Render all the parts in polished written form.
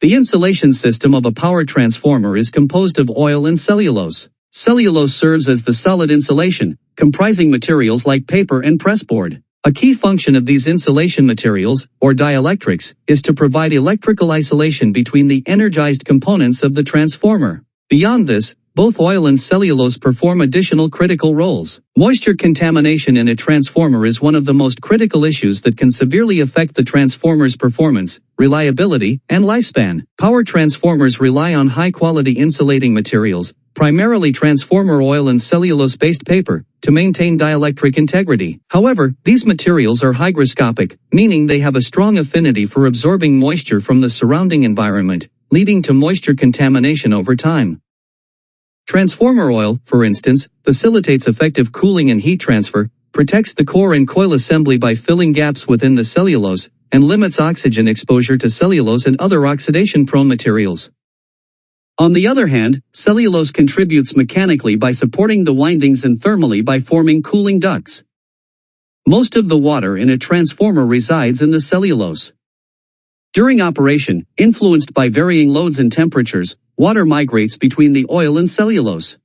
The insulation system of a power transformer is composed of oil and cellulose. Cellulose serves as the solid insulation, comprising materials like paper and pressboard. A key function of these insulation materials, or dielectrics, is to provide electrical isolation between the energized components of the transformer. Beyond this, both oil and cellulose perform additional critical roles. Moisture contamination in a transformer is one of the most critical issues that can severely affect the transformer's performance, reliability, and lifespan. Power transformers rely on high-quality insulating materials, primarily transformer oil and cellulose-based paper, to maintain dielectric integrity. However, these materials are hygroscopic, meaning they have a strong affinity for absorbing moisture from the surrounding environment, leading to moisture contamination over time. Transformer oil, for instance, facilitates effective cooling and heat transfer, protects the core and coil assembly by filling gaps within the cellulose, and limits oxygen exposure to cellulose and other oxidation-prone materials. On the other hand, cellulose contributes mechanically by supporting the windings and thermally by forming cooling ducts. Most of the water in a transformer resides in the cellulose. During operation, influenced by varying loads and temperatures, water migrates between the oil and cellulose.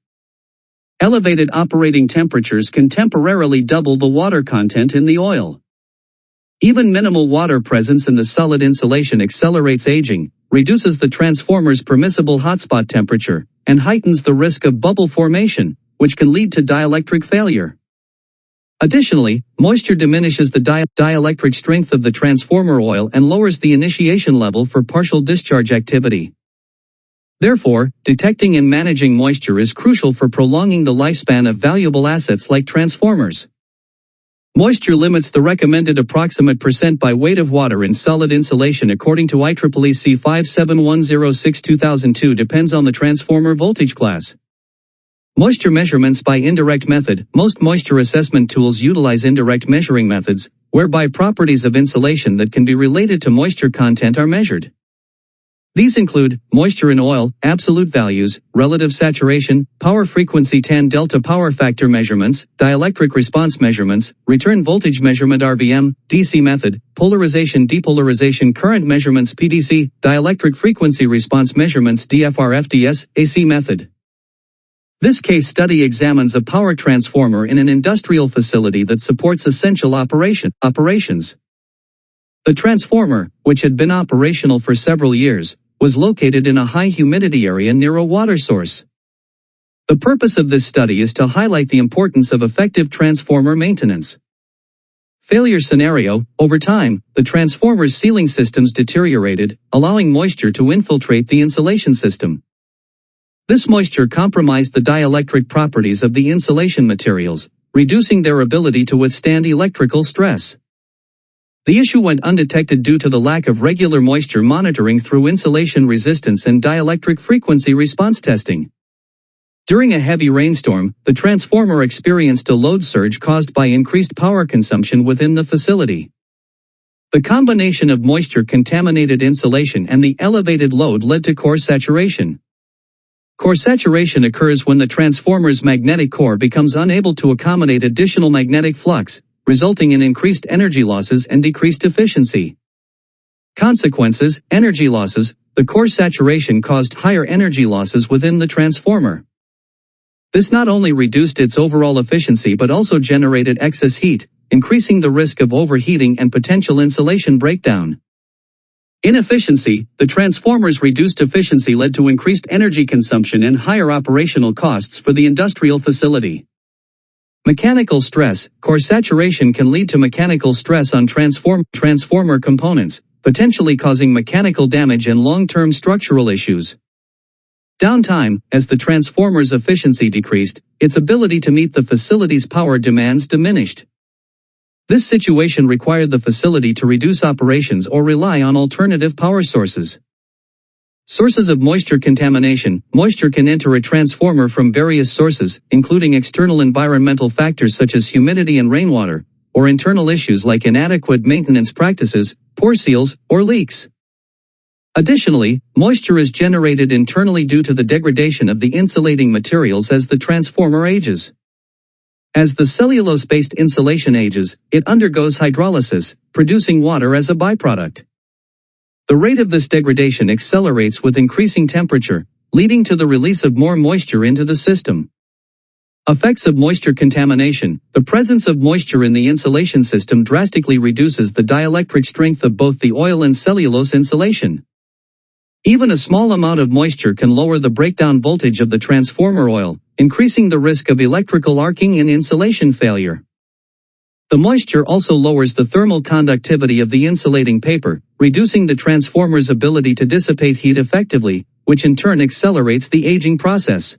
Elevated operating temperatures can temporarily double the water content in the oil. Even minimal water presence in the solid insulation accelerates aging, reduces the transformer's permissible hotspot temperature, and heightens the risk of bubble formation, which can lead to dielectric failure. Additionally, moisture diminishes the dielectric strength of the transformer oil and lowers the initiation level for partial discharge activity. Therefore, detecting and managing moisture is crucial for prolonging the lifespan of valuable assets like transformers. Moisture limits the recommended approximate percent by weight of water in solid insulation according to IEEE 57106-2002 depends on the transformer voltage class. Moisture measurements by indirect method. Most moisture assessment tools utilize indirect measuring methods, whereby properties of insulation that can be related to moisture content are measured. These include moisture in oil, absolute values, relative saturation, power frequency tan delta power factor measurements, dielectric response measurements, return voltage measurement RVM, DC method, polarization depolarization current measurements PDC, dielectric frequency response measurements DFR-FDS, AC method. This case study examines a power transformer in an industrial facility that supports essential operations. The transformer, which had been operational for several years, was located in a high humidity area near a water source. The purpose of this study is to highlight the importance of effective transformer maintenance. Failure scenario: over time, the transformer's sealing systems deteriorated, allowing moisture to infiltrate the insulation system. This moisture compromised the dielectric properties of the insulation materials, reducing their ability to withstand electrical stress. The issue went undetected due to the lack of regular moisture monitoring through insulation resistance and dielectric frequency response testing. During a heavy rainstorm, the transformer experienced a load surge caused by increased power consumption within the facility. The combination of moisture-contaminated insulation and the elevated load led to core saturation. Core saturation occurs when the transformer's magnetic core becomes unable to accommodate additional magnetic flux, resulting in increased energy losses and decreased efficiency. Consequences: energy losses. The core saturation caused higher energy losses within the transformer. This not only reduced its overall efficiency but also generated excess heat, increasing the risk of overheating and potential insulation breakdown. Inefficiency: the transformer's reduced efficiency led to increased energy consumption and higher operational costs for the industrial facility. Mechanical stress: core saturation can lead to mechanical stress on transformer components, potentially causing mechanical damage and long-term structural issues. Downtime: as the transformer's efficiency decreased, its ability to meet the facility's power demands diminished. This situation required the facility to reduce operations or rely on alternative power sources. Sources of moisture contamination: moisture can enter a transformer from various sources, including external environmental factors such as humidity and rainwater, or internal issues like inadequate maintenance practices, pore seals, or leaks. Additionally, moisture is generated internally due to the degradation of the insulating materials as the transformer ages. As the cellulose-based insulation ages, it undergoes hydrolysis, producing water as a byproduct. The rate of this degradation accelerates with increasing temperature, leading to the release of more moisture into the system. Effects of moisture contamination. The presence of moisture in the insulation system drastically reduces the dielectric strength of both the oil and cellulose insulation. Even a small amount of moisture can lower the breakdown voltage of the transformer oil, increasing the risk of electrical arcing and insulation failure. The moisture also lowers the thermal conductivity of the insulating paper, reducing the transformer's ability to dissipate heat effectively, which in turn accelerates the aging process.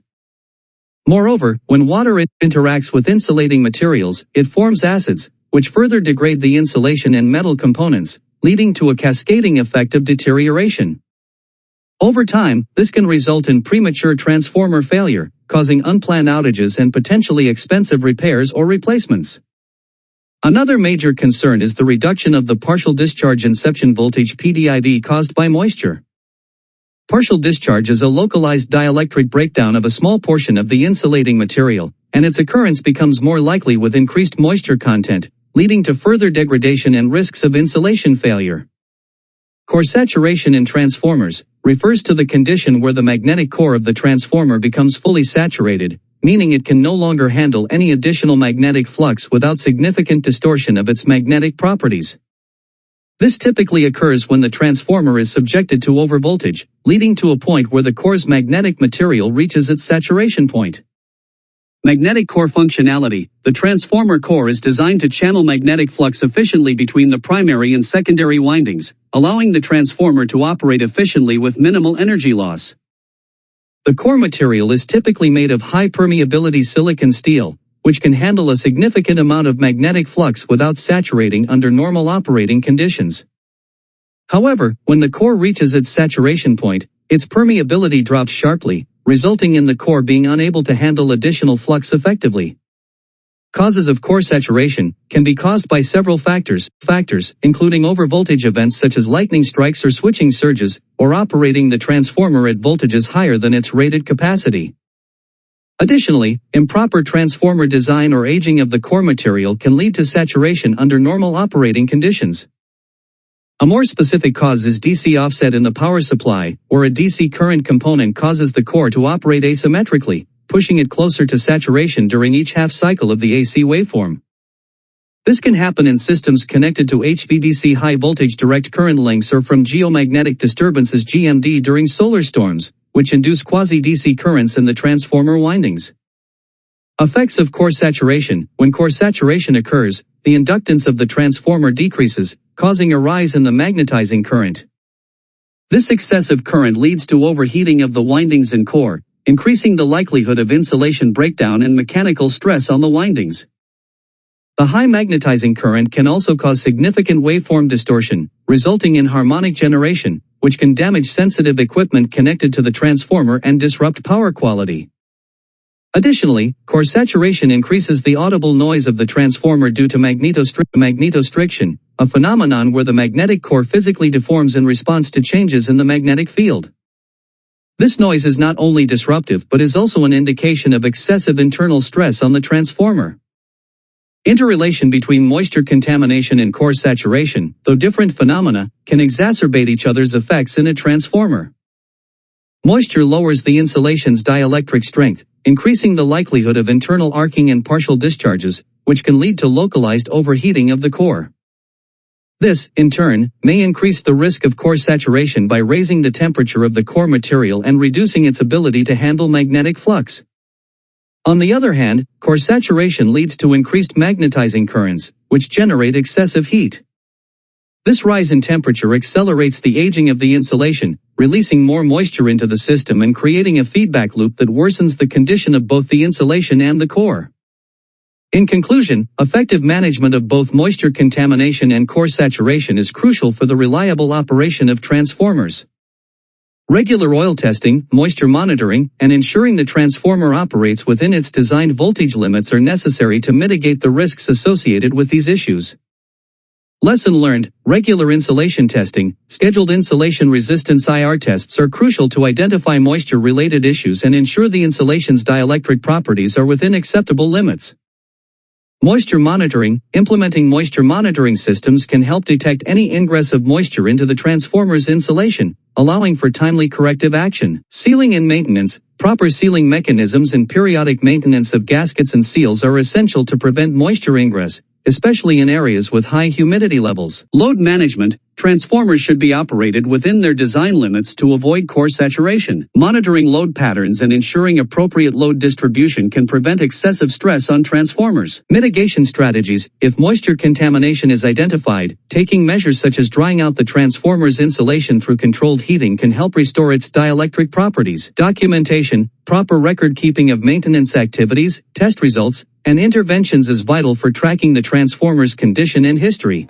Moreover, when water interacts with insulating materials, it forms acids, which further degrade the insulation and metal components, leading to a cascading effect of deterioration. Over time, this can result in premature transformer failure, causing unplanned outages and potentially expensive repairs or replacements. Another major concern is the reduction of the partial discharge inception voltage (PDIV) caused by moisture. Partial discharge is a localized dielectric breakdown of a small portion of the insulating material, and its occurrence becomes more likely with increased moisture content, leading to further degradation and risks of insulation failure. Core saturation in transformers refers to the condition where the magnetic core of the transformer becomes fully saturated, meaning it can no longer handle any additional magnetic flux without significant distortion of its magnetic properties. This typically occurs when the transformer is subjected to overvoltage, leading to a point where the core's magnetic material reaches its saturation point. Magnetic core functionality. The transformer core is designed to channel magnetic flux efficiently between the primary and secondary windings, allowing the transformer to operate efficiently with minimal energy loss. The core material is typically made of high permeability silicon steel, which can handle a significant amount of magnetic flux without saturating under normal operating conditions. However, when the core reaches its saturation point, its permeability drops sharply, resulting in the core being unable to handle additional flux effectively. Causes of core saturation can be caused by several factors including overvoltage events such as lightning strikes or switching surges, or operating the transformer at voltages higher than its rated capacity. Additionally, improper transformer design or aging of the core material can lead to saturation under normal operating conditions. A more specific cause is DC offset in the power supply, where a DC current component causes the core to operate asymmetrically, pushing it closer to saturation during each half cycle of the AC waveform. This can happen in systems connected to HVDC high voltage direct current links or from geomagnetic disturbances (GMD) during solar storms, which induce quasi-DC currents in the transformer windings. Effects of core saturation. When core saturation occurs, the inductance of the transformer decreases, causing a rise in the magnetizing current. This excessive current leads to overheating of the windings and core, increasing the likelihood of insulation breakdown and mechanical stress on the windings. The high magnetizing current can also cause significant waveform distortion, resulting in harmonic generation, which can damage sensitive equipment connected to the transformer and disrupt power quality. Additionally, core saturation increases the audible noise of the transformer due to magnetostriction, a phenomenon where the magnetic core physically deforms in response to changes in the magnetic field. This noise is not only disruptive but is also an indication of excessive internal stress on the transformer. Interrelation between moisture contamination and core saturation, though different phenomena, can exacerbate each other's effects in a transformer. Moisture lowers the insulation's dielectric strength, increasing the likelihood of internal arcing and partial discharges, which can lead to localized overheating of the core. This, in turn, may increase the risk of core saturation by raising the temperature of the core material and reducing its ability to handle magnetic flux. On the other hand, core saturation leads to increased magnetizing currents, which generate excessive heat. This rise in temperature accelerates the aging of the insulation, releasing more moisture into the system and creating a feedback loop that worsens the condition of both the insulation and the core. In conclusion, effective management of both moisture contamination and core saturation is crucial for the reliable operation of transformers. Regular oil testing, moisture monitoring, and ensuring the transformer operates within its designed voltage limits are necessary to mitigate the risks associated with these issues. Lesson learned: regular insulation testing, scheduled insulation resistance IR tests are crucial to identify moisture-related issues and ensure the insulation's dielectric properties are within acceptable limits. Moisture monitoring. Implementing moisture monitoring systems can help detect any ingress of moisture into the transformer's insulation, allowing for timely corrective action. Sealing and maintenance. Proper sealing mechanisms and periodic maintenance of gaskets and seals are essential to prevent moisture ingress, especially in areas with high humidity levels. Load management. Transformers should be operated within their design limits to avoid core saturation. Monitoring load patterns and ensuring appropriate load distribution can prevent excessive stress on transformers. Mitigation strategies. If moisture contamination is identified, taking measures such as drying out the transformer's insulation through controlled heating can help restore its dielectric properties. Documentation. Proper record keeping of maintenance activities, test results, and interventions is vital for tracking the transformer's condition and history.